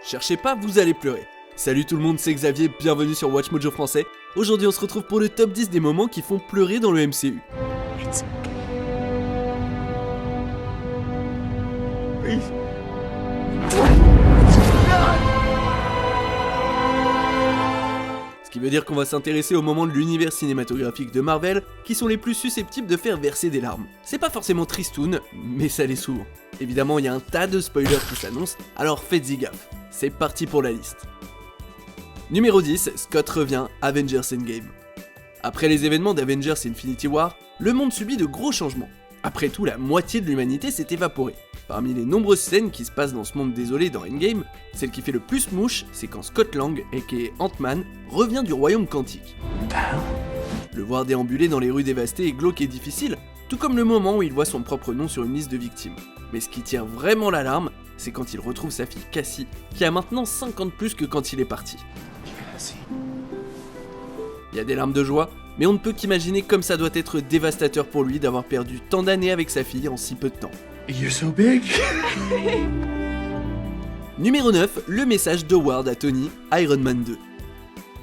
Cherchez pas, vous allez pleurer. Salut tout le monde, c'est Xavier, bienvenue sur Watch Mojo français. Aujourd'hui on se retrouve pour le top 10 des moments qui font pleurer dans le MCU. It's okay. Ce qui veut dire qu'on va s'intéresser aux moments de l'univers cinématographique de Marvel qui sont les plus susceptibles de faire verser des larmes. C'est pas forcément tristoun, mais ça l'est souvent. Évidemment, il y a un tas de spoilers qui s'annoncent, alors faites-y gaffe. C'est parti pour la liste. Numéro 10, Scott revient, Avengers Endgame. Après les événements d'Avengers Infinity War, le monde subit de gros changements. Après tout, la moitié de l'humanité s'est évaporée. Parmi les nombreuses scènes qui se passent dans ce monde désolé dans Endgame, celle qui fait le plus mouche, c'est quand Scott Lang, aka Ant-Man, revient du royaume quantique. Le voir déambuler dans les rues dévastées est glauque et difficile, tout comme le moment où il voit son propre nom sur une liste de victimes. Mais ce qui tire vraiment l'alarme, c'est quand il retrouve sa fille Cassie, qui a maintenant 5 ans de plus que quand il est parti. Il y a des larmes de joie, mais on ne peut qu'imaginer comme ça doit être dévastateur pour lui d'avoir perdu tant d'années avec sa fille en si peu de temps. You're so big. Numéro 9, le message d'Howard à Tony, Iron Man 2.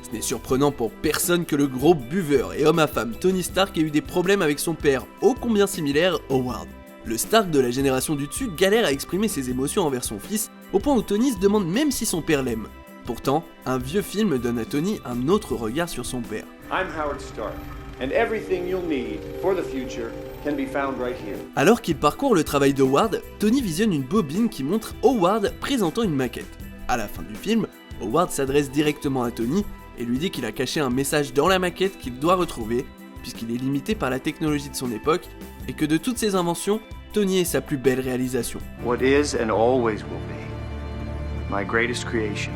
Ce n'est surprenant pour personne que le gros buveur et homme à femme Tony Stark ait eu des problèmes avec son père, ô combien similaire, Howard. Le Stark de la génération du dessus galère à exprimer ses émotions envers son fils, au point où Tony se demande même si son père l'aime. Pourtant, un vieux film donne à Tony un autre regard sur son père. I'm Howard Stark, and everything you'll need for the future can be found right here. Alors qu'il parcourt le travail d'Howard, Tony visionne une bobine qui montre Howard présentant une maquette. À la fin du film, Howard s'adresse directement à Tony et lui dit qu'il a caché un message dans la maquette qu'il doit retrouver, puisqu'il est limité par la technologie de son époque, et que de toutes ses inventions, Tony est sa plus belle réalisation. What is and always will be my greatest creation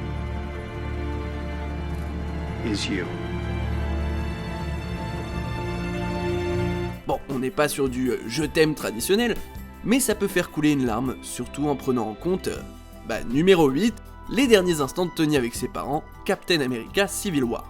is you. Bon, on n'est pas sur du je t'aime traditionnel, mais ça peut faire couler une larme, surtout en prenant en compte, numéro 8, les derniers instants de Tony avec ses parents, Captain America Civil War.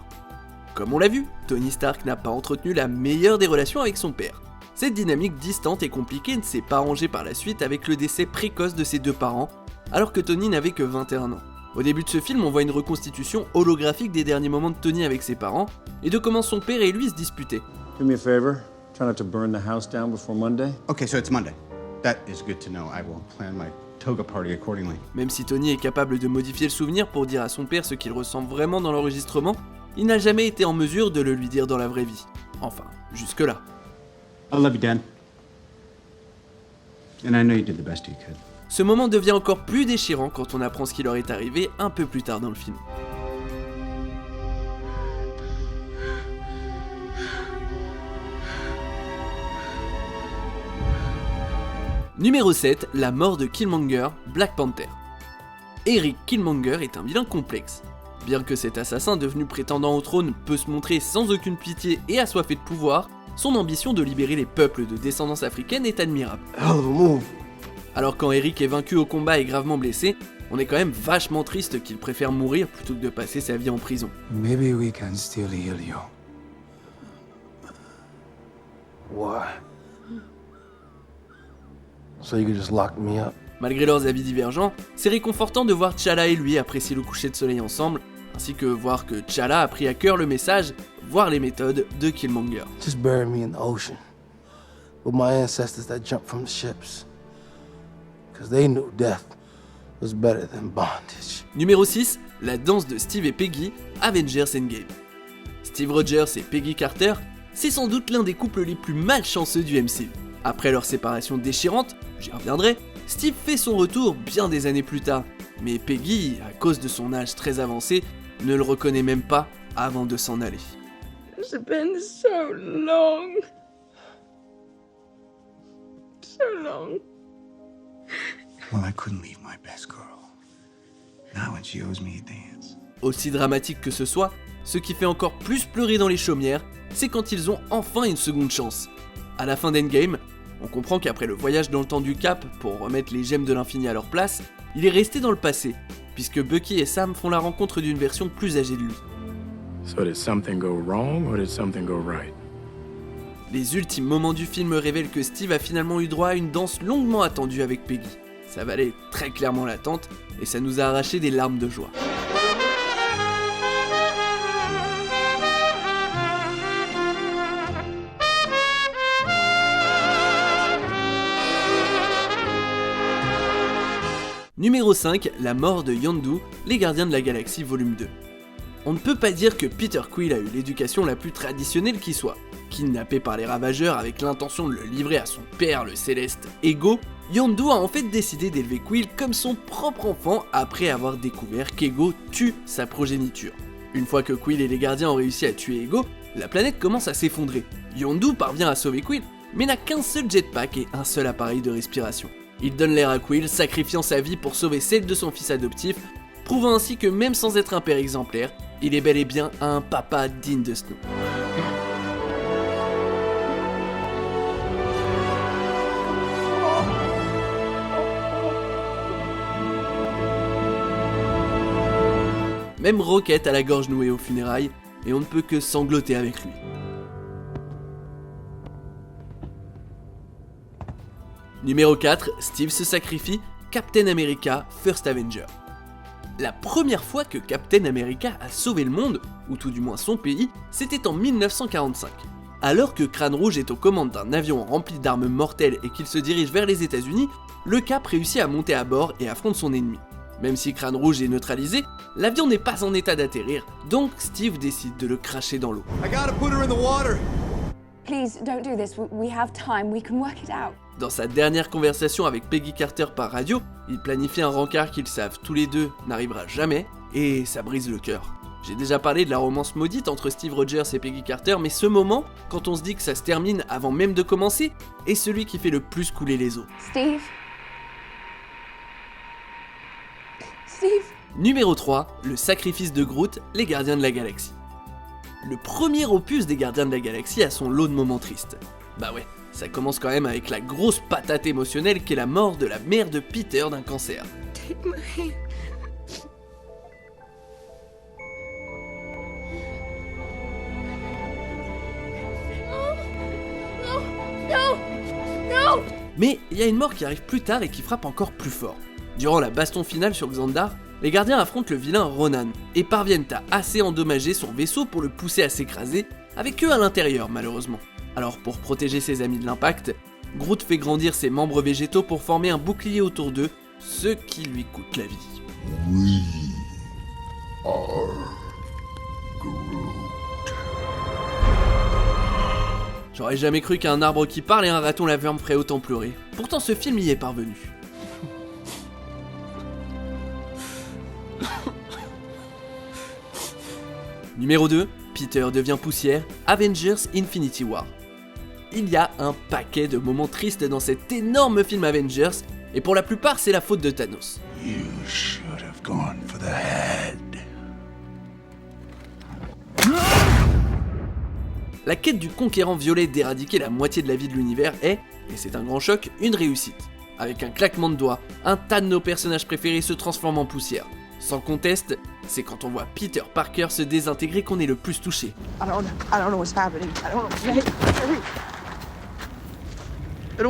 Comme on l'a vu, Tony Stark n'a pas entretenu la meilleure des relations avec son père. Cette dynamique distante et compliquée ne s'est pas arrangée par la suite avec le décès précoce de ses deux parents, alors que Tony n'avait que 21 ans. Au début de ce film, on voit une reconstitution holographique des derniers moments de Tony avec ses parents, et de comment son père et lui se disputaient. Do me a favor. Try not to burn the house down before Monday. Okay, so it's Monday. That is good to know. I will plan my toga party accordingly. Même si Tony est capable de modifier le souvenir pour dire à son père ce qu'il ressent vraiment dans l'enregistrement, il n'a jamais été en mesure de le lui dire dans la vraie vie. Enfin, jusque-là. I love you, Dad. And I know you did the best you could. Ce moment devient encore plus déchirant quand on apprend ce qui leur est arrivé un peu plus tard dans le film. Numéro 7, la mort de Killmonger, Black Panther. Eric Killmonger est un vilain complexe. Bien que cet assassin devenu prétendant au trône peut se montrer sans aucune pitié et assoiffé de pouvoir, son ambition de libérer les peuples de descendance africaine est admirable. Alors quand Eric est vaincu au combat et gravement blessé, on est quand même vachement triste qu'il préfère mourir plutôt que de passer sa vie en prison. Maybe we can still heal you. Why? So you could just lock me up? Malgré leurs avis divergents, c'est réconfortant de voir T'Challa et lui apprécier le coucher de soleil ensemble, ainsi que voir que T'Challa a pris à cœur le message, voire les méthodes de Killmonger. Just bury me in the ocean with my ancestors that jumped from the ships. Because they knew death was better than bondage. Numéro 6, la danse de Steve et Peggy, Avengers Endgame. Steve Rogers et Peggy Carter, c'est sans doute l'un des couples les plus malchanceux du MCU. Après leur séparation déchirante, j'y reviendrai, Steve fait son retour bien des années plus tard, mais Peggy, à cause de son âge très avancé, ne le reconnaît même pas avant de s'en aller. It's been so long. So long. Well, I couldn't leave my best girl. Now when she owes me a dance. Aussi dramatique que ce soit, ce qui fait encore plus pleurer dans les chaumières, c'est quand ils ont enfin une seconde chance. À la fin d'Endgame, on comprend qu'après le voyage dans le temps du Cap pour remettre les gemmes de l'infini à leur place, il est resté dans le passé, puisque Bucky et Sam font la rencontre d'une version plus âgée de lui. So did something go wrong or did something go right? Les ultimes moments du film révèlent que Steve a finalement eu droit à une danse longuement attendue avec Peggy. Ça valait très clairement l'attente et ça nous a arraché des larmes de joie. Numéro 5, la mort de Yondu, les Gardiens de la Galaxie volume 2. On ne peut pas dire que Peter Quill a eu l'éducation la plus traditionnelle qui soit. Kidnappé par les Ravageurs avec l'intention de le livrer à son père, le céleste Ego, Yondu a en fait décidé d'élever Quill comme son propre enfant après avoir découvert qu'Ego tue sa progéniture. Une fois que Quill et les Gardiens ont réussi à tuer Ego, la planète commence à s'effondrer. Yondu parvient à sauver Quill, mais n'a qu'un seul jetpack et un seul appareil de respiration. Il donne l'air à Quill, sacrifiant sa vie pour sauver celle de son fils adoptif, prouvant ainsi que même sans être un père exemplaire, il est bel et bien un papa digne de ce nom. Même Rocket a la gorge nouée aux funérailles, et on ne peut que sangloter avec lui. Numéro 4, Steve se sacrifie, Captain America, First Avenger. La première fois que Captain America a sauvé le monde, ou tout du moins son pays, c'était en 1945. Alors que Crâne Rouge est aux commandes d'un avion rempli d'armes mortelles et qu'il se dirige vers les États-Unis, le Cap réussit à monter à bord et affronte son ennemi. Même si Crâne Rouge est neutralisé, l'avion n'est pas en état d'atterrir, donc Steve décide de le cracher dans l'eau. Please don't do this. We have time. We can work it out. Dans sa dernière conversation avec Peggy Carter par radio, ils planifient un rencard qu'ils savent tous les deux n'arrivera jamais, et ça brise le cœur. J'ai déjà parlé de la romance maudite entre Steve Rogers et Peggy Carter, mais ce moment, quand on se dit que ça se termine avant même de commencer, est celui qui fait le plus couler les os. Steve? Steve? Numéro 3, le sacrifice de Groot, les Gardiens de la Galaxie. Le premier opus des Gardiens de la Galaxie a son lot de moments tristes. Bah ouais, ça commence quand même avec la grosse patate émotionnelle qu'est la mort de la mère de Peter d'un cancer. Take my hand. No! Mais il y a une mort qui arrive plus tard et qui frappe encore plus fort. Durant la baston finale sur Xandar, les gardiens affrontent le vilain Ronan et parviennent à assez endommager son vaisseau pour le pousser à s'écraser, avec eux à l'intérieur malheureusement. Alors pour protéger ses amis de l'impact, Groot fait grandir ses membres végétaux pour former un bouclier autour d'eux, ce qui lui coûte la vie. J'aurais jamais cru qu'un arbre qui parle et un raton laveur me ferait autant pleurer. Pourtant ce film y est parvenu. Numéro 2, Peter devient poussière, Avengers Infinity War. Il y a un paquet de moments tristes dans cet énorme film Avengers, et pour la plupart c'est la faute de Thanos. You should have gone for the head. La quête du conquérant violet d'éradiquer la moitié de la vie de l'univers est, et c'est un grand choc, une réussite. Avec un claquement de doigts, un tas de nos personnages préférés se transforment en poussière. Sans conteste, c'est quand on voit Peter Parker se désintégrer qu'on est le plus touché. I don't know what's happening. I don't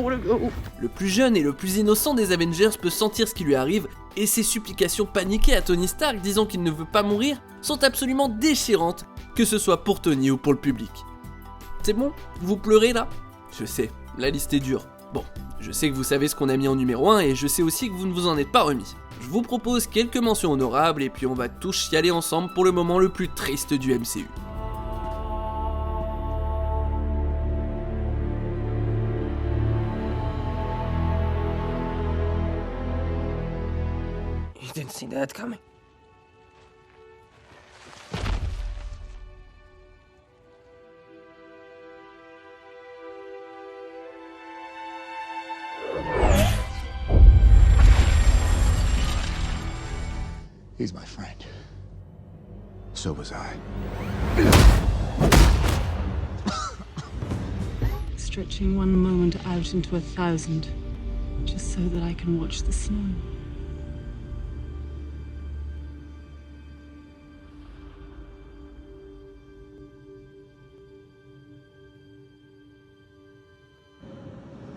want to go. Le plus jeune et le plus innocent des Avengers peut sentir ce qui lui arrive, et ses supplications paniquées à Tony Stark disant qu'il ne veut pas mourir sont absolument déchirantes, que ce soit pour Tony ou pour le public. C'est bon? Vous pleurez là? Je sais, la liste est dure. Bon, je sais que vous savez ce qu'on a mis en numéro 1 et je sais aussi que vous ne vous en êtes pas remis. Je vous propose quelques mentions honorables et puis on va tous chialer ensemble pour le moment le plus triste du MCU. You didn't see that coming. He's my friend. So was I. Stretching one moment out into 1,000, just so that I can watch the snow.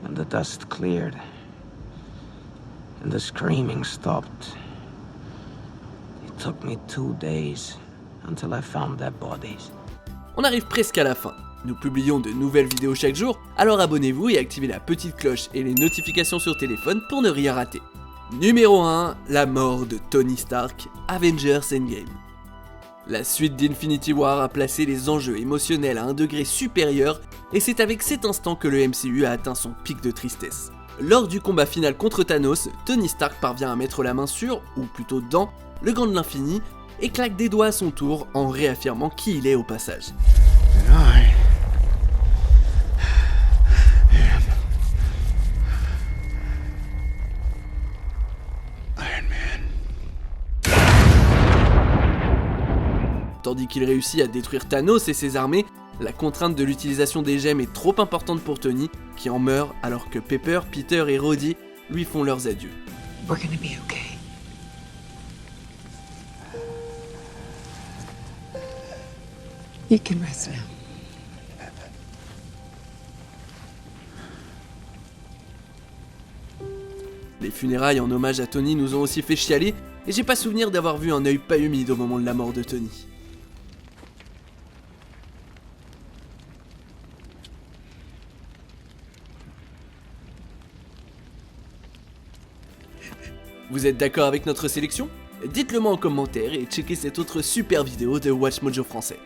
And the dust cleared. and the screaming stopped. It took me 2 days until I found their bodies. On arrive presque à la fin. Nous publions de nouvelles vidéos chaque jour, alors abonnez-vous et activez la petite cloche et les notifications sur téléphone pour ne rien rater. Numéro 1, la mort de Tony Stark, Avengers Endgame. La suite d'Infinity War a placé les enjeux émotionnels à un degré supérieur, et c'est avec cet instant que le MCU a atteint son pic de tristesse. Lors du combat final contre Thanos, Tony Stark parvient à mettre la main sur, ou plutôt dans, le gant de l'infini, et claque des doigts à son tour en réaffirmant qui il est au passage. Tandis qu'il réussit à détruire Thanos et ses armées, la contrainte de l'utilisation des gemmes est trop importante pour Tony, qui en meurt alors que Pepper, Peter et Rhodey lui font leurs adieux. We're gonna be okay. You can rest now. Les funérailles en hommage à Tony nous ont aussi fait chialer, et j'ai pas souvenir d'avoir vu un œil pas humide au moment de la mort de Tony. Vous êtes d'accord avec notre sélection ? Dites-le moi en commentaire et checkez cette autre super vidéo de Watch Mojo français.